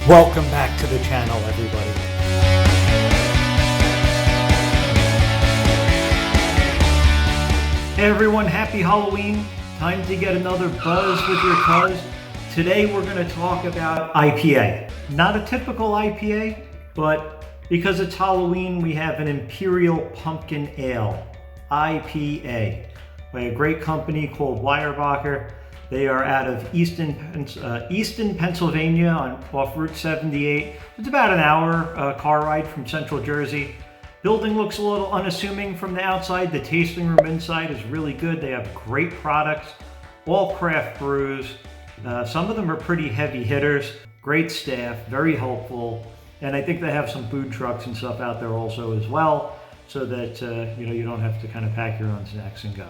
Welcome back to the channel, everybody. Hey everyone, happy Halloween. Time to get another buzz with your cuz. Today we're going to talk about IPA. Not a typical IPA, but because it's Halloween, we have an Imperial Pumpkin Ale, IPA, by a great company called Weyerbacher. They are out of Easton, Pennsylvania off Route 78. It's about an hour car ride from Central Jersey. Building looks a little unassuming from the outside. The tasting room inside is really good. They have great products, all craft brews. Some of them are pretty heavy hitters. Great staff, very helpful. And I think they have some food trucks and stuff out there also as well, so that you don't have to kind of pack your own snacks and go.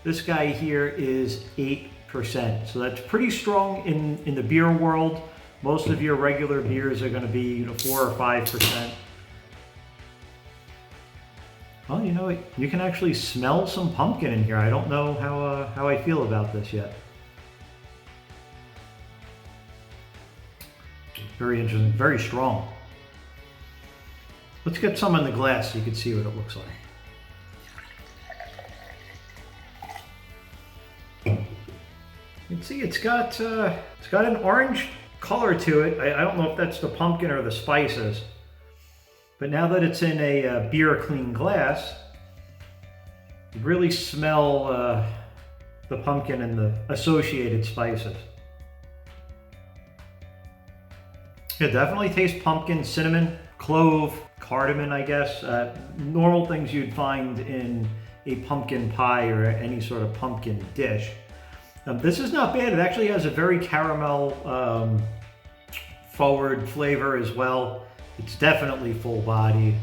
This guy here is 8%. So that's pretty strong in the beer world. Most of your regular beers are going to be 4 or 5%. Well, you can actually smell some pumpkin in here. I don't know how I feel about this yet. Very interesting, very strong. Let's get some in the glass so you can see what it looks like. You can see it's got an orange color to it. I don't know if that's the pumpkin or the spices, but now that it's in a beer clean glass, you really smell the pumpkin and the associated spices. It definitely tastes pumpkin, cinnamon, clove, cardamom, I guess. Normal things you'd find in a pumpkin pie or any sort of pumpkin dish. This is not bad. It actually has a very caramel forward flavor as well. It's definitely full body.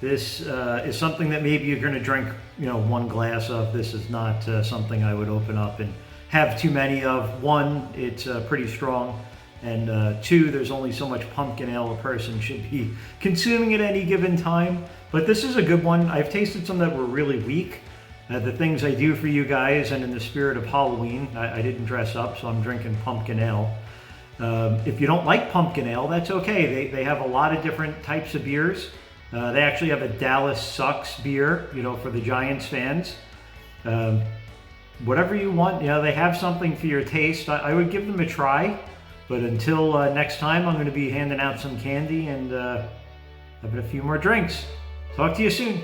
This is something that maybe you're going to drink, one glass of. This is not something I would open up and have too many of. One, it's pretty strong, and two, there's only so much pumpkin ale a person should be consuming at any given time. But this is a good one. I've tasted some that were really weak. The things I do for you guys, and in the spirit of Halloween, I didn't dress up, so I'm drinking pumpkin ale. If you don't like pumpkin ale, that's okay. They have a lot of different types of beers. They actually have a Dallas Sucks beer, for the Giants fans. Whatever you want, they have something for your taste. I would give them a try, but until next time, I'm going to be handing out some candy and having a few more drinks. Talk to you soon.